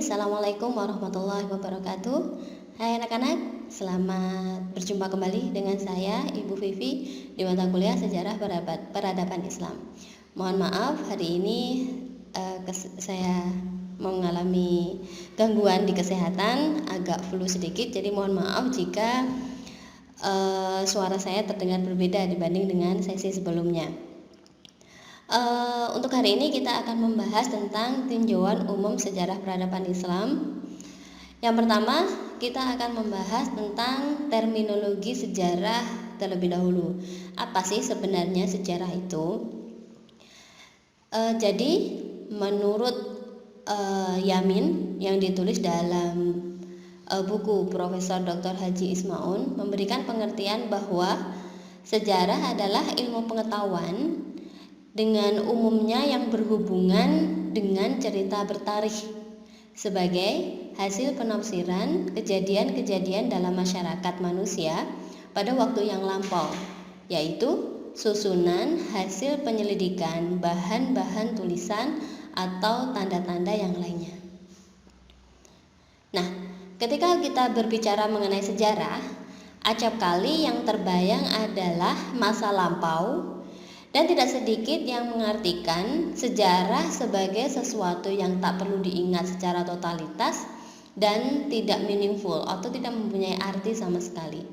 Assalamualaikum warahmatullahi wabarakatuh. Hai anak-anak, selamat berjumpa kembali dengan saya Ibu Vivi di mata kuliah Sejarah Peradaban Islam. Mohon maaf, hari ini saya mengalami gangguan di kesehatan, agak flu sedikit, jadi mohon maaf jika suara saya terdengar berbeda dibanding dengan sesi sebelumnya. Untuk hari ini kita akan membahas tentang tinjauan umum sejarah peradaban Islam. Yang pertama, kita akan membahas tentang terminologi sejarah terlebih dahulu. Apa sih sebenarnya sejarah itu? Jadi menurut Yamin yang ditulis dalam buku Profesor Dr. Haji Ismaun memberikan pengertian bahwa sejarah adalah ilmu pengetahuan dengan umumnya yang berhubungan dengan cerita bertarikh sebagai hasil penafsiran kejadian-kejadian dalam masyarakat manusia pada waktu yang lampau, yaitu susunan hasil penyelidikan bahan-bahan tulisan atau tanda-tanda yang lainnya. Nah, ketika kita berbicara mengenai sejarah, acap kali yang terbayang adalah masa lampau. Dan tidak sedikit yang mengartikan sejarah sebagai sesuatu yang tak perlu diingat secara totalitas dan tidak meaningful atau tidak mempunyai arti sama sekali.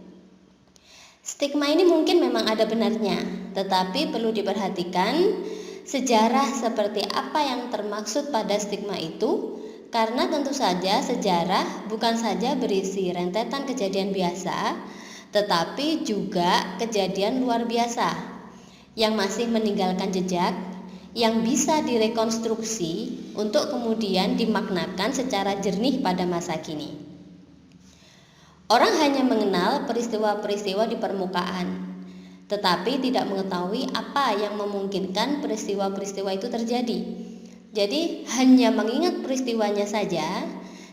Stigma ini mungkin memang ada benarnya, tetapi perlu diperhatikan sejarah seperti apa yang termaksud pada stigma itu, karena tentu saja sejarah bukan saja berisi rentetan kejadian biasa, tetapi juga kejadian luar biasa yang masih meninggalkan jejak, yang bisa direkonstruksi untuk kemudian dimaknakan secara jernih pada masa kini. Orang hanya mengenal peristiwa-peristiwa di permukaan, tetapi tidak mengetahui apa yang memungkinkan peristiwa-peristiwa itu terjadi. Jadi hanya mengingat peristiwanya saja,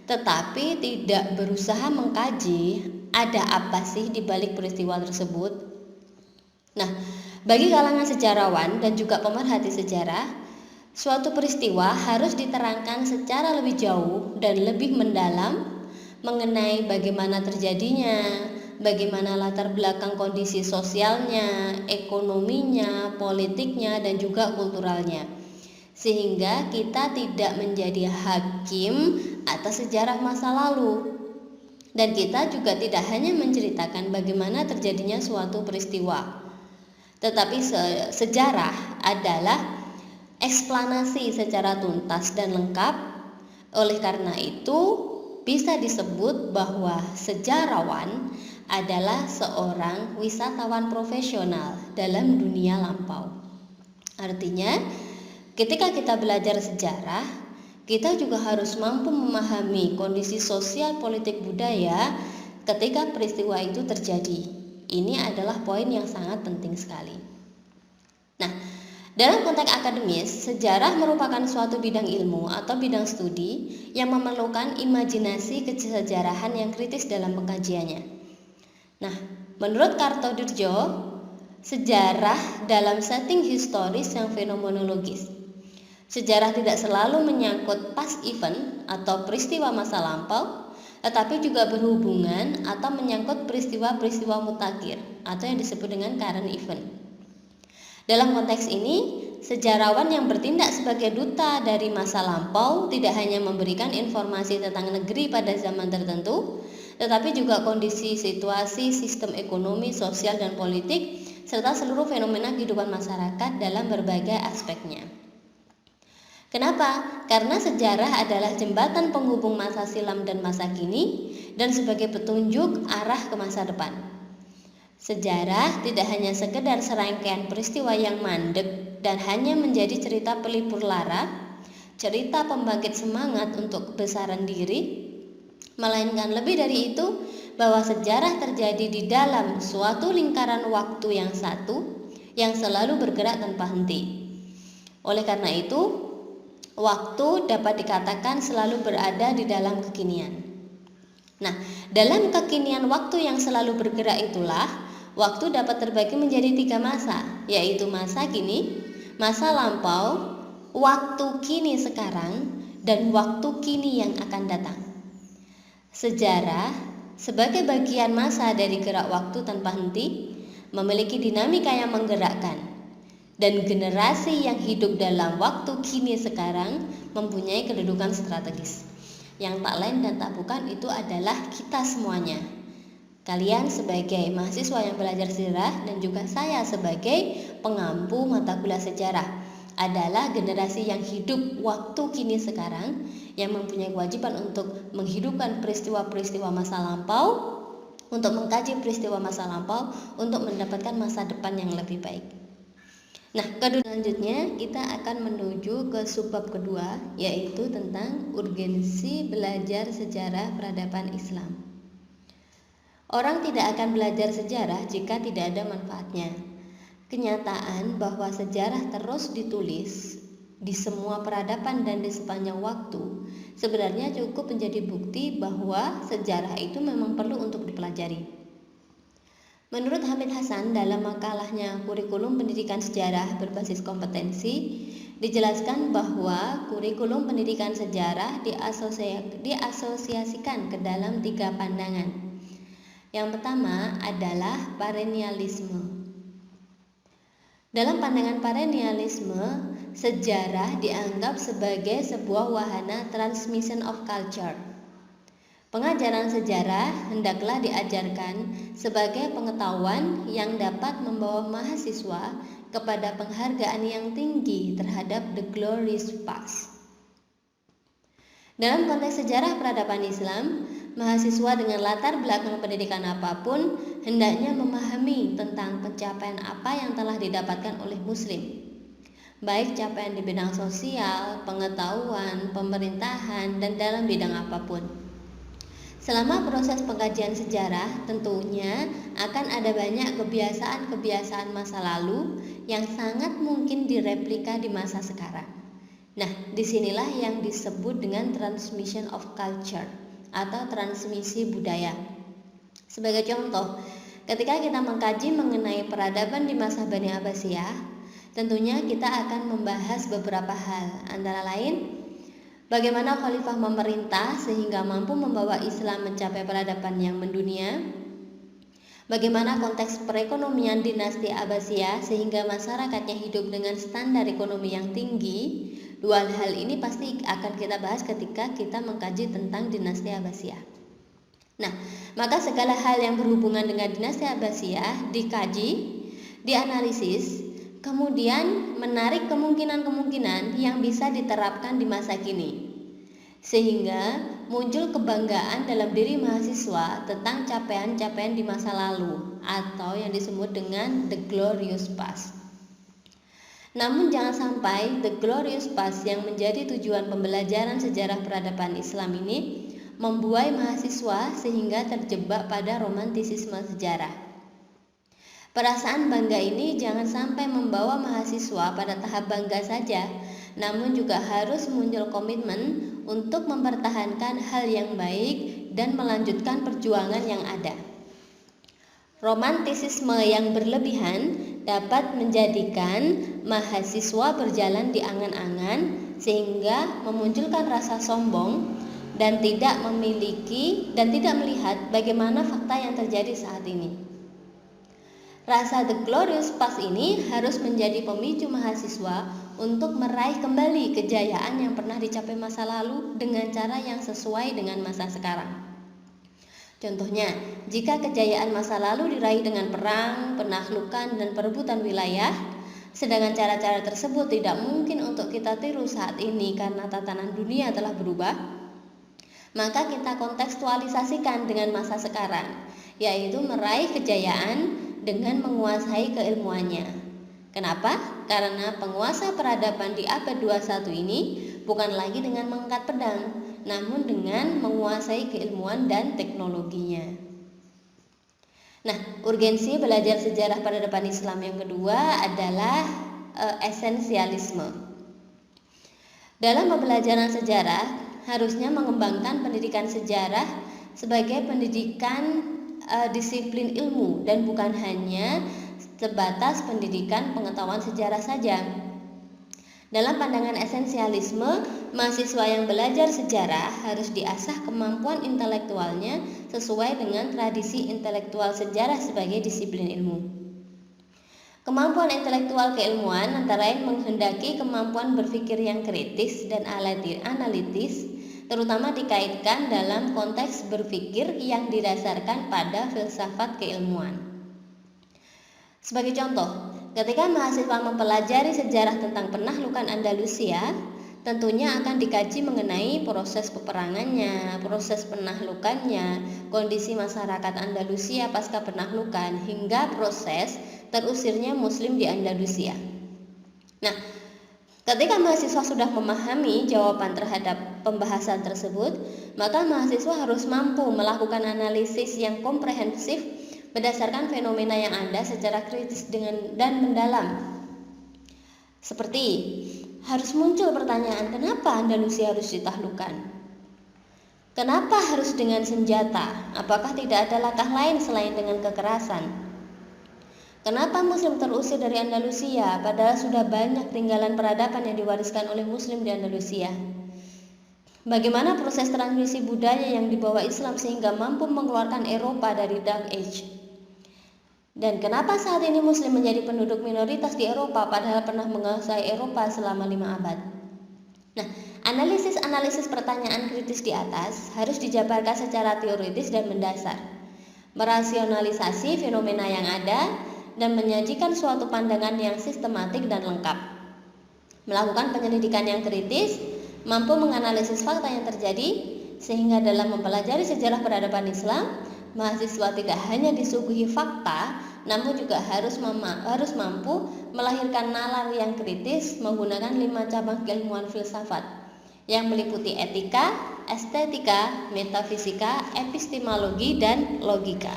tetapi tidak berusaha mengkaji ada apa sih di balik peristiwa tersebut. Nah, bagi kalangan sejarawan dan juga pemerhati sejarah, suatu peristiwa harus diterangkan secara lebih jauh dan lebih mendalam mengenai bagaimana terjadinya, bagaimana latar belakang kondisi sosialnya, ekonominya, politiknya, dan juga kulturalnya. Sehingga kita tidak menjadi hakim atas sejarah masa lalu. Dan kita juga tidak hanya menceritakan bagaimana terjadinya suatu peristiwa, tetapi sejarah adalah eksplanasi secara tuntas dan lengkap. Oleh karena itu, bisa disebut bahwa sejarawan adalah seorang wisatawan profesional dalam dunia lampau. Artinya, ketika kita belajar sejarah, kita juga harus mampu memahami kondisi sosial, politik, budaya ketika peristiwa itu terjadi. Ini adalah poin yang sangat penting sekali. Nah, dalam konteks akademis, sejarah merupakan suatu bidang ilmu atau bidang studi yang memerlukan imajinasi kesejarahan yang kritis dalam pengkajiannya. Nah, menurut Kartodirjo, sejarah dalam setting historis yang fenomenologis. Sejarah tidak selalu menyangkut past event atau peristiwa masa lampau, tetapi juga berhubungan atau menyangkut peristiwa-peristiwa mutakhir atau yang disebut dengan current event. Dalam konteks ini, sejarawan yang bertindak sebagai duta dari masa lampau tidak hanya memberikan informasi tentang negeri pada zaman tertentu, tetapi juga kondisi, situasi, sistem ekonomi, sosial, dan politik, serta seluruh fenomena kehidupan masyarakat dalam berbagai aspeknya. Kenapa? Karena sejarah adalah jembatan penghubung masa silam dan masa kini dan sebagai petunjuk arah ke masa depan. Sejarah tidak hanya sekedar serangkaian peristiwa yang mandek dan hanya menjadi cerita pelipur lara, cerita pembangkit semangat untuk kebesaran diri, melainkan lebih dari itu bahwa sejarah terjadi di dalam suatu lingkaran waktu yang satu yang selalu bergerak tanpa henti. Oleh karena itu, waktu dapat dikatakan selalu berada di dalam kekinian. Nah, dalam kekinian waktu yang selalu bergerak itulah, waktu dapat terbagi menjadi 3 masa, yaitu masa kini, masa lampau, waktu kini sekarang, dan waktu kini yang akan datang. Sejarah sebagai bagian masa dari gerak waktu tanpa henti memiliki dinamika yang menggerakkan, dan generasi yang hidup dalam waktu kini sekarang mempunyai kedudukan strategis. Yang tak lain dan tak bukan itu adalah kita semuanya. Kalian sebagai mahasiswa yang belajar sejarah dan juga saya sebagai pengampu mata kuliah sejarah adalah generasi yang hidup waktu kini sekarang yang mempunyai kewajiban untuk menghidupkan peristiwa-peristiwa masa lampau, untuk mengkaji peristiwa masa lampau, untuk mendapatkan masa depan yang lebih baik. Nah, selanjutnya kita akan menuju ke subbab kedua, yaitu tentang urgensi belajar sejarah peradaban Islam. Orang tidak akan belajar sejarah jika tidak ada manfaatnya. Kenyataan bahwa sejarah terus ditulis di semua peradaban dan di sepanjang waktu sebenarnya cukup menjadi bukti bahwa sejarah itu memang perlu untuk dipelajari. Menurut Hamid Hasan dalam makalahnya Kurikulum Pendidikan Sejarah Berbasis Kompetensi, dijelaskan bahwa kurikulum pendidikan sejarah diasosiasikan ke dalam 3 pandangan. Yang pertama adalah perennialisme. Dalam pandangan perennialisme, sejarah dianggap sebagai sebuah wahana transmission of culture. Pengajaran sejarah hendaklah diajarkan sebagai pengetahuan yang dapat membawa mahasiswa kepada penghargaan yang tinggi terhadap the glorious past. Dalam konteks sejarah peradaban Islam, mahasiswa dengan latar belakang pendidikan apapun hendaknya memahami tentang pencapaian apa yang telah didapatkan oleh Muslim, baik capaian di bidang sosial, pengetahuan, pemerintahan, dan dalam bidang apapun. Selama proses pengkajian sejarah, tentunya akan ada banyak kebiasaan-kebiasaan masa lalu yang sangat mungkin direplika di masa sekarang. Nah, disinilah yang disebut dengan transmission of culture atau transmisi budaya. Sebagai contoh, ketika kita mengkaji mengenai peradaban di masa Bani Abbasiyah, tentunya kita akan membahas beberapa hal, antara lain bagaimana khalifah memerintah sehingga mampu membawa Islam mencapai peradaban yang mendunia, bagaimana konteks perekonomian dinasti Abbasiyah sehingga masyarakatnya hidup dengan standar ekonomi yang tinggi. Dua hal ini pasti akan kita bahas ketika kita mengkaji tentang dinasti Abbasiyah. Nah, maka segala hal yang berhubungan dengan dinasti Abbasiyah dikaji, dianalisis, kemudian menarik kemungkinan-kemungkinan yang bisa diterapkan di masa kini. Sehingga muncul kebanggaan dalam diri mahasiswa tentang capaian-capaian di masa lalu atau yang disebut dengan the glorious past. Namun jangan sampai the glorious past yang menjadi tujuan pembelajaran sejarah peradaban Islam ini membuai mahasiswa sehingga terjebak pada romantisisme sejarah. Perasaan bangga ini jangan sampai membawa mahasiswa pada tahap bangga saja, namun juga harus muncul komitmen untuk mempertahankan hal yang baik dan melanjutkan perjuangan yang ada. Romantisisme yang berlebihan dapat menjadikan mahasiswa berjalan di angan-angan sehingga memunculkan rasa sombong dan tidak melihat bagaimana fakta yang terjadi saat ini. Rasa the glorious past ini harus menjadi pemicu mahasiswa untuk meraih kembali kejayaan yang pernah dicapai masa lalu dengan cara yang sesuai dengan masa sekarang. Contohnya, jika kejayaan masa lalu diraih dengan perang, penaklukan, dan perebutan wilayah, sedangkan cara-cara tersebut tidak mungkin untuk kita tiru saat ini karena tatanan dunia telah berubah, maka kita kontekstualisasikan dengan masa sekarang, yaitu meraih kejayaan dengan menguasai keilmuannya. Kenapa? Karena penguasa peradaban di abad 21 ini bukan lagi dengan mengangkat pedang, namun dengan menguasai keilmuan dan teknologinya. Nah, urgensi belajar sejarah peradaban Islam yang kedua adalah esensialisme. Dalam pembelajaran sejarah, harusnya mengembangkan pendidikan sejarah sebagai pendidikan disiplin ilmu dan bukan hanya sebatas pendidikan pengetahuan sejarah saja. Dalam pandangan esensialisme, mahasiswa yang belajar sejarah harus diasah kemampuan intelektualnya sesuai dengan tradisi intelektual sejarah sebagai disiplin ilmu. Kemampuan intelektual keilmuan antara lain menghendaki kemampuan berpikir yang kritis dan analitis, terutama dikaitkan dalam konteks berpikir yang didasarkan pada filsafat keilmuan. Sebagai contoh, ketika mahasiswa mempelajari sejarah tentang penaklukan Andalusia, tentunya akan dikaji mengenai proses peperangannya, proses penaklukannya, kondisi masyarakat Andalusia pasca penaklukan, hingga proses terusirnya Muslim di Andalusia. Nah, ketika mahasiswa sudah memahami jawaban terhadap pembahasan tersebut, maka mahasiswa harus mampu melakukan analisis yang komprehensif berdasarkan fenomena yang ada secara kritis dan mendalam. Seperti harus muncul pertanyaan, kenapa Andalusia harus ditaklukkan? Kenapa harus dengan senjata? Apakah tidak ada langkah lain selain dengan kekerasan? Kenapa Muslim terusir dari Andalusia padahal sudah banyak tinggalan peradaban yang diwariskan oleh Muslim di Andalusia? Bagaimana proses transmisi budaya yang dibawa Islam sehingga mampu mengeluarkan Eropa dari Dark Age? Dan kenapa saat ini Muslim menjadi penduduk minoritas di Eropa padahal pernah menguasai Eropa selama 5 abad? Nah, analisis pertanyaan kritis di atas harus dijabarkan secara teoritis dan mendasar, merasionalisasi fenomena yang ada, dan menyajikan suatu pandangan yang sistematik dan lengkap. Melakukan penyelidikan yang kritis, mampu menganalisis fakta yang terjadi, sehingga dalam mempelajari sejarah peradaban Islam, mahasiswa tidak hanya disuguhi fakta, namun juga harus mampu melahirkan nalar yang kritis menggunakan 5 cabang keilmuan filsafat yang meliputi etika, estetika, metafisika, epistemologi, dan logika.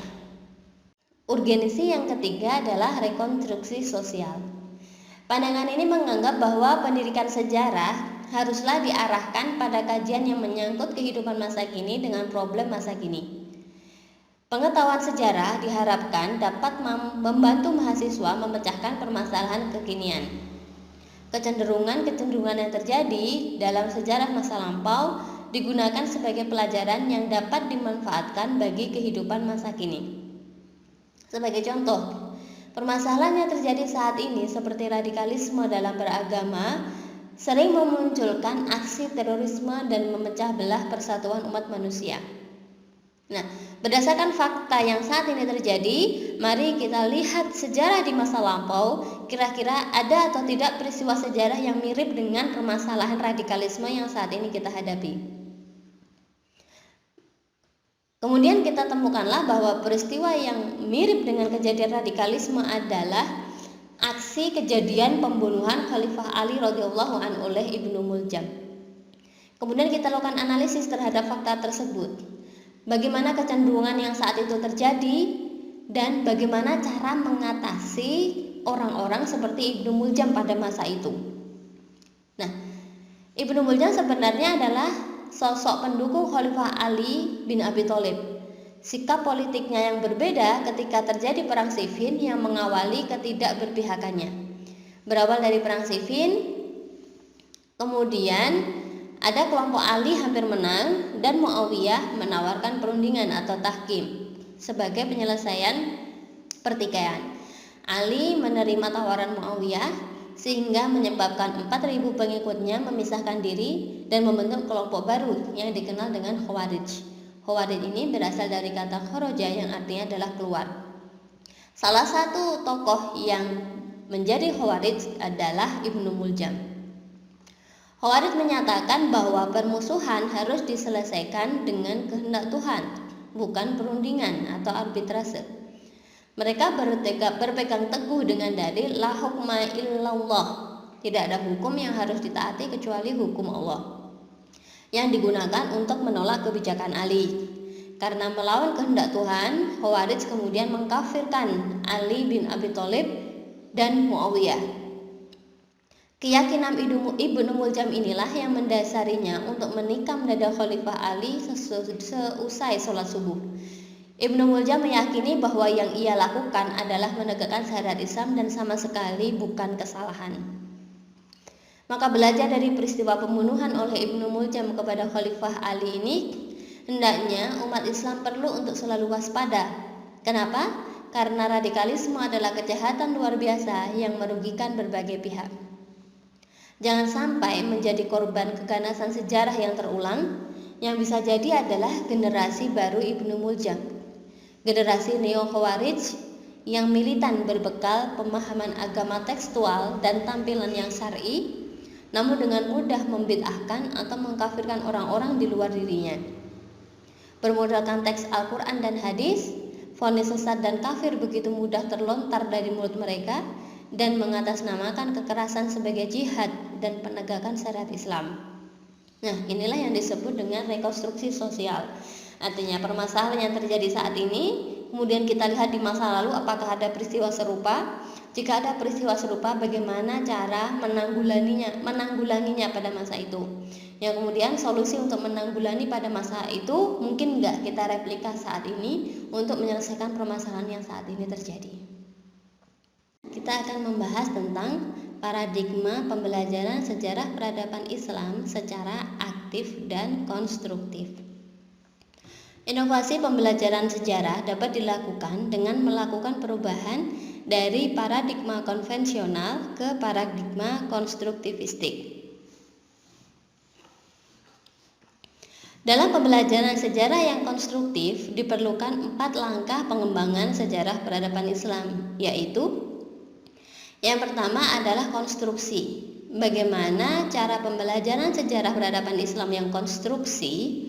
Urgensi yang ketiga adalah rekonstruksi sosial. Pandangan ini menganggap bahwa pendidikan sejarah haruslah diarahkan pada kajian yang menyangkut kehidupan masa kini dengan problem masa kini. Pengetahuan sejarah diharapkan dapat membantu mahasiswa memecahkan permasalahan kekinian. Kecenderungan yang terjadi dalam sejarah masa lampau digunakan sebagai pelajaran yang dapat dimanfaatkan bagi kehidupan masa kini. Sebagai contoh, permasalahan yang terjadi saat ini seperti radikalisme dalam beragama sering memunculkan aksi terorisme dan memecah belah persatuan umat manusia. Nah, berdasarkan fakta yang saat ini terjadi, mari kita lihat sejarah di masa lampau, kira-kira ada atau tidak peristiwa sejarah yang mirip dengan permasalahan radikalisme yang saat ini kita hadapi. Kemudian kita temukanlah bahwa peristiwa yang mirip dengan kejadian radikalisme adalah aksi kejadian pembunuhan Khalifah Ali radhiyallahu anhu oleh Ibnu Muljam. Kemudian kita lakukan analisis terhadap fakta tersebut. Bagaimana kecenderungan yang saat itu terjadi dan bagaimana cara mengatasi orang-orang seperti Ibnu Muljam pada masa itu. Nah, Ibnu Muljam sebenarnya adalah sosok pendukung Khalifah Ali bin Abi Thalib. Sikap politiknya yang berbeda ketika terjadi perang Siffin yang mengawali ketidakberpihakannya. Berawal dari perang Siffin, kemudian ada kelompok Ali hampir menang dan Muawiyah menawarkan perundingan atau tahkim sebagai penyelesaian pertikaian. Ali menerima tawaran Muawiyah sehingga menyebabkan 4.000 pengikutnya memisahkan diri dan membentuk kelompok baru yang dikenal dengan Khawarij. Khawarij ini berasal dari kata kharaja yang artinya adalah keluar. Salah satu tokoh yang menjadi Khawarij adalah Ibnu Muljam. Khawarij menyatakan bahwa permusuhan harus diselesaikan dengan kehendak Tuhan, bukan perundingan atau arbitrase. Mereka berpegang teguh dengan dalil la hukma illallah, tidak ada hukum yang harus ditaati kecuali hukum Allah, yang digunakan untuk menolak kebijakan Ali. Karena melawan kehendak Tuhan, Khawarij kemudian mengkafirkan Ali bin Abi Thalib dan Muawiyah. Keyakinan Ibnu Muljam inilah yang mendasarinya untuk menikam dada Khalifah Ali seusai sholat subuh. Ibnu Muljam meyakini bahwa yang ia lakukan adalah menegakkan syariat Islam dan sama sekali bukan kesalahan. Maka belajar dari peristiwa pembunuhan oleh Ibnu Muljam kepada Khalifah Ali ini, hendaknya umat Islam perlu untuk selalu waspada. Kenapa? Karena radikalisme adalah kejahatan luar biasa yang merugikan berbagai pihak. Jangan sampai menjadi korban keganasan sejarah yang terulang, yang bisa jadi adalah generasi baru Ibnu Muljam, generasi neo-Khawarij yang militan berbekal pemahaman agama tekstual dan tampilan yang syar'i, namun dengan mudah membid'ahkan atau mengkafirkan orang-orang di luar dirinya. Bermodalkan teks Al-Quran dan hadis, vonis sesat dan kafir begitu mudah terlontar dari mulut mereka dan mengatasnamakan kekerasan sebagai jihad dan penegakan syariat Islam. Nah, inilah yang disebut dengan rekonstruksi sosial. Artinya permasalahan yang terjadi saat ini, kemudian kita lihat di masa lalu apakah ada peristiwa serupa. Jika ada peristiwa serupa, bagaimana cara menanggulanginya pada masa itu. Yang kemudian solusi untuk menanggulangi pada masa itu mungkin nggak kita replika saat ini untuk menyelesaikan permasalahan yang saat ini terjadi. Kita akan membahas tentang paradigma pembelajaran sejarah peradaban Islam secara aktif dan konstruktif. Inovasi pembelajaran sejarah dapat dilakukan dengan melakukan perubahan dari paradigma konvensional ke paradigma konstruktivistik. Dalam pembelajaran sejarah yang konstruktif diperlukan 4 langkah pengembangan sejarah peradaban Islam, yaitu yang pertama adalah konstruksi. Bagaimana cara pembelajaran sejarah peradaban Islam yang konstruksi?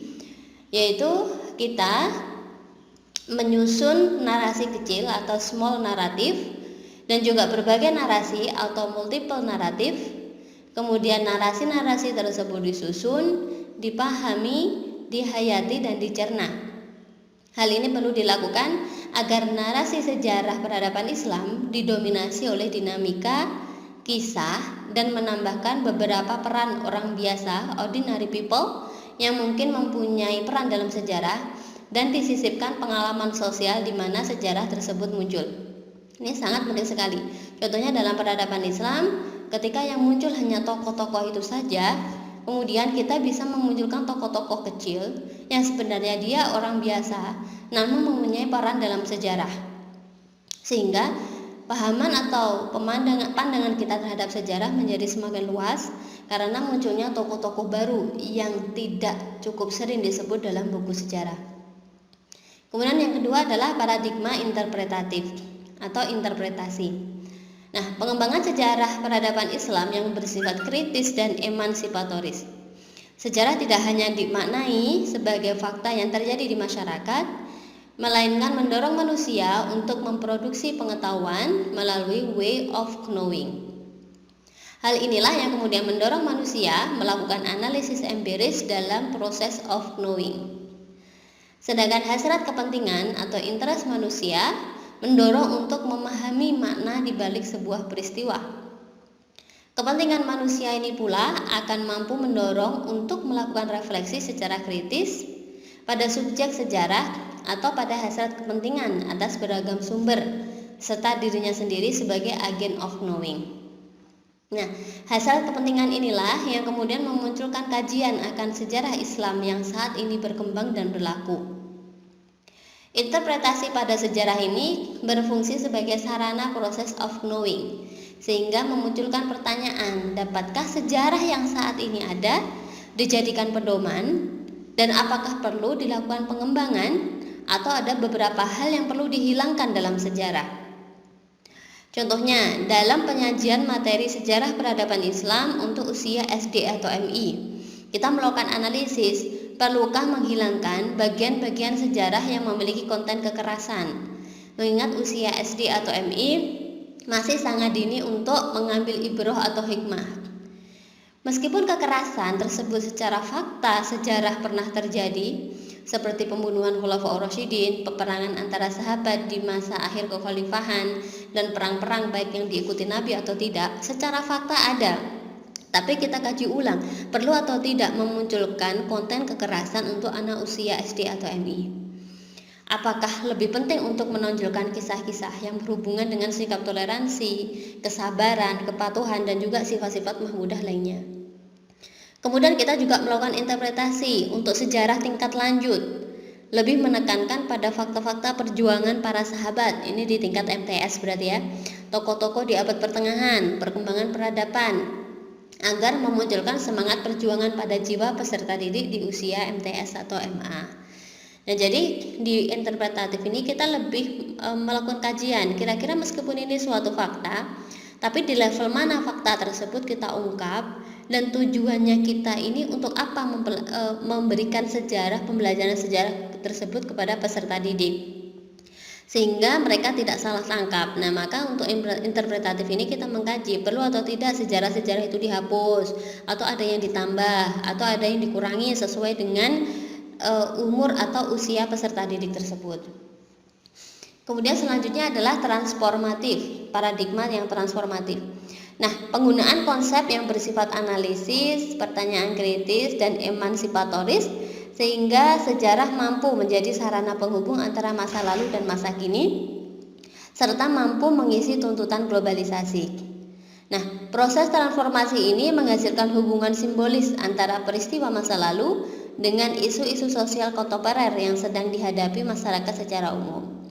Yaitu kita menyusun narasi kecil atau small naratif dan juga berbagai narasi atau multiple naratif. Kemudian narasi-narasi tersebut disusun, dipahami, dihayati dan dicerna. Hal ini perlu dilakukan agar narasi sejarah peradaban Islam didominasi oleh dinamika, kisah, dan menambahkan beberapa peran orang biasa, ordinary people, yang mungkin mempunyai peran dalam sejarah dan disisipkan pengalaman sosial di mana sejarah tersebut muncul. Ini sangat penting sekali. Contohnya dalam peradaban Islam, ketika yang muncul hanya tokoh-tokoh itu saja, kemudian kita bisa memunculkan tokoh-tokoh kecil yang sebenarnya dia orang biasa, namun mempunyai peran dalam sejarah. Sehingga pahaman atau pandangan kita terhadap sejarah menjadi semakin luas karena munculnya tokoh-tokoh baru yang tidak cukup sering disebut dalam buku sejarah. Kemudian yang kedua adalah paradigma interpretatif atau interpretasi. Nah, pengembangan sejarah peradaban Islam yang bersifat kritis dan emansipatoris. Sejarah tidak hanya dimaknai sebagai fakta yang terjadi di masyarakat, melainkan mendorong manusia untuk memproduksi pengetahuan melalui way of knowing. Hal inilah yang kemudian mendorong manusia melakukan analisis empiris dalam proses of knowing. Sedangkan hasrat kepentingan atau interest manusia mendorong untuk memahami makna di balik sebuah peristiwa. Kepentingan manusia ini pula akan mampu mendorong untuk melakukan refleksi secara kritis pada subjek sejarah atau pada hasrat kepentingan atas beragam sumber serta dirinya sendiri sebagai agent of knowing. Nah, hasrat kepentingan inilah yang kemudian memunculkan kajian akan sejarah Islam yang saat ini berkembang dan berlaku. Interpretasi pada sejarah ini berfungsi sebagai sarana proses of knowing, sehingga memunculkan pertanyaan, dapatkah sejarah yang saat ini ada dijadikan pedoman, dan apakah perlu dilakukan pengembangan atau ada beberapa hal yang perlu dihilangkan dalam sejarah. Contohnya, dalam penyajian materi sejarah peradaban Islam untuk usia SD atau MI, kita melakukan analisis, perlukah menghilangkan bagian-bagian sejarah yang memiliki konten kekerasan. Mengingat usia SD atau MI masih sangat dini untuk mengambil ibroh atau hikmah. Meskipun kekerasan tersebut secara fakta sejarah pernah terjadi, seperti pembunuhan Khulafaur Rasyidin, peperangan antara sahabat di masa akhir kekhalifahan, dan perang-perang baik yang diikuti Nabi atau tidak, secara fakta ada. Tapi kita kaji ulang, perlu atau tidak memunculkan konten kekerasan untuk anak usia SD atau MI. Apakah lebih penting untuk menonjolkan kisah-kisah yang berhubungan dengan sikap toleransi, kesabaran, kepatuhan, dan juga sifat-sifat mahmudah lainnya. Kemudian kita juga melakukan interpretasi untuk sejarah tingkat lanjut, lebih menekankan pada fakta-fakta perjuangan para sahabat. Ini di tingkat MTS berarti ya, tokoh-tokoh di abad pertengahan, perkembangan peradaban, agar memunculkan semangat perjuangan pada jiwa peserta didik di usia MTS atau MA. Nah, jadi di interpretatif ini kita lebih melakukan kajian, kira-kira meskipun ini suatu fakta, tapi di level mana fakta tersebut kita ungkap, dan tujuannya kita ini untuk apa memberikan pembelajaran sejarah tersebut kepada peserta didik, sehingga mereka tidak salah tangkap. Nah, maka untuk interpretatif ini kita mengkaji perlu atau tidak sejarah-sejarah itu dihapus, atau ada yang ditambah, atau ada yang dikurangi sesuai dengan umur atau usia peserta didik tersebut. Kemudian selanjutnya adalah transformatif, paradigma yang transformatif. Nah, penggunaan konsep yang bersifat analisis, pertanyaan kritis, dan emansipatoris, sehingga sejarah mampu menjadi sarana penghubung antara masa lalu dan masa kini, serta mampu mengisi tuntutan globalisasi. Nah, proses transformasi ini menghasilkan hubungan simbolis antara peristiwa masa lalu dengan isu-isu sosial kontemporer yang sedang dihadapi masyarakat secara umum,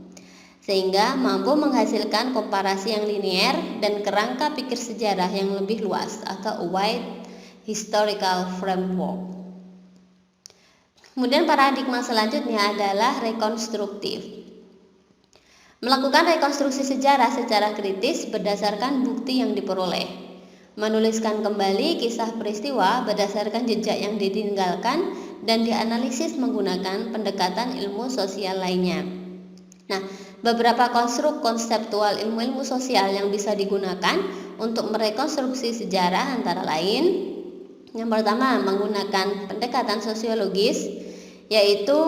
sehingga mampu menghasilkan komparasi yang linier dan kerangka pikir sejarah yang lebih luas atau wide historical framework. Kemudian paradigma selanjutnya adalah rekonstruktif. Melakukan rekonstruksi sejarah secara kritis berdasarkan bukti yang diperoleh, menuliskan kembali kisah peristiwa berdasarkan jejak yang ditinggalkan, dan dianalisis menggunakan pendekatan ilmu sosial lainnya. Nah, beberapa konstruk konseptual ilmu-ilmu sosial yang bisa digunakan untuk merekonstruksi sejarah antara lain, yang pertama menggunakan pendekatan sosiologis, yaitu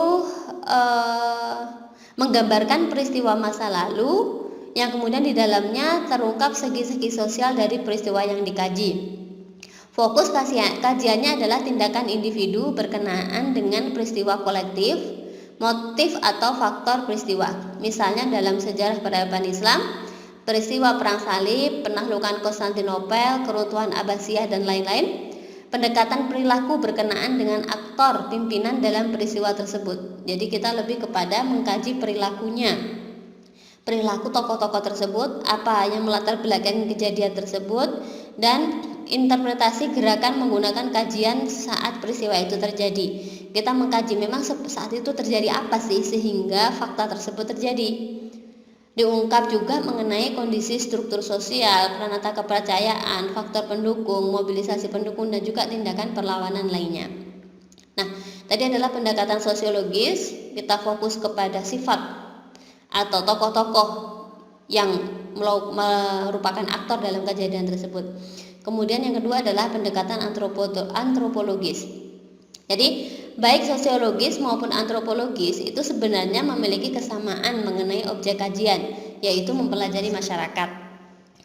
menggambarkan peristiwa masa lalu yang kemudian di dalamnya terungkap segi-segi sosial dari peristiwa yang dikaji. Fokus kajiannya adalah tindakan individu berkenaan dengan peristiwa kolektif, motif atau faktor peristiwa. Misalnya dalam sejarah peradaban Islam, peristiwa perang salib, penaklukan Konstantinopel, keruntuhan Abbasiyah, dan lain-lain. Pendekatan perilaku berkenaan dengan aktor pimpinan dalam peristiwa tersebut. Jadi kita lebih kepada mengkaji perilakunya, perilaku tokoh-tokoh tersebut, apa yang melatar belakangi kejadian tersebut, dan interpretasi gerakan menggunakan kajian saat peristiwa itu terjadi. Kita mengkaji memang saat itu terjadi apa sih sehingga fakta tersebut terjadi. Diungkap juga mengenai kondisi struktur sosial, pranata kepercayaan, faktor pendukung, mobilisasi pendukung, dan juga tindakan perlawanan lainnya. Nah, tadi adalah pendekatan sosiologis, kita fokus kepada sifat atau tokoh-tokoh yang merupakan aktor dalam kejadian tersebut. Kemudian yang kedua adalah pendekatan antropologis. Jadi baik sosiologis maupun antropologis itu sebenarnya memiliki kesamaan mengenai objek kajian, yaitu mempelajari masyarakat.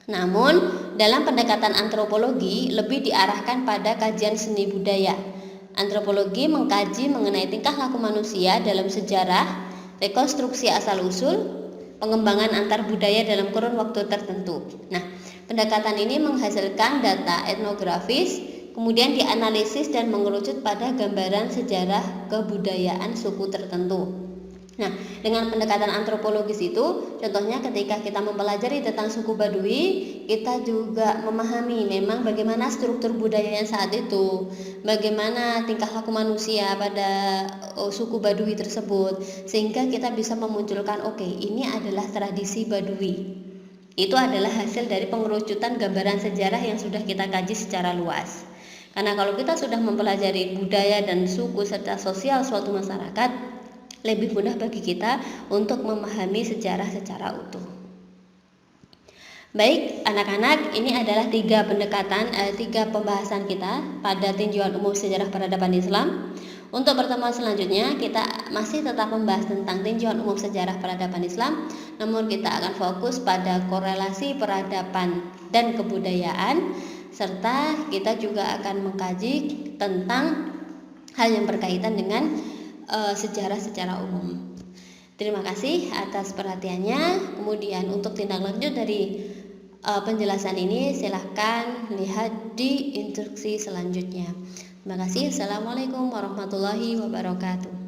Namun dalam pendekatan antropologi lebih diarahkan pada kajian seni budaya. Antropologi mengkaji mengenai tingkah laku manusia dalam sejarah, rekonstruksi asal-usul, pengembangan antar budaya dalam kurun waktu tertentu. Nah, pendekatan ini menghasilkan data etnografis, kemudian dianalisis dan mengerucut pada gambaran sejarah kebudayaan suku tertentu. Nah, dengan pendekatan antropologis itu, contohnya ketika kita mempelajari tentang suku Baduy, kita juga memahami memang bagaimana struktur budayanya saat itu, bagaimana tingkah laku manusia pada suku Baduy tersebut, sehingga kita bisa memunculkan ini adalah tradisi Baduy. Itu adalah hasil dari pengerucutan gambaran sejarah yang sudah kita kaji secara luas. Karena kalau kita sudah mempelajari budaya dan suku serta sosial suatu masyarakat, lebih mudah bagi kita untuk memahami sejarah secara utuh. Baik anak-anak, ini adalah tiga pembahasan kita pada tinjauan umum sejarah peradaban Islam. Untuk pertemuan selanjutnya kita masih tetap membahas tentang tinjauan umum sejarah peradaban Islam, namun kita akan fokus pada korelasi peradaban dan kebudayaan, serta kita juga akan mengkaji tentang hal yang berkaitan dengan sejarah secara umum. Terima kasih atas perhatiannya. Kemudian untuk tindak lanjut dari penjelasan ini silahkan lihat di instruksi selanjutnya. Terima kasih. Assalamualaikum warahmatullahi wabarakatuh.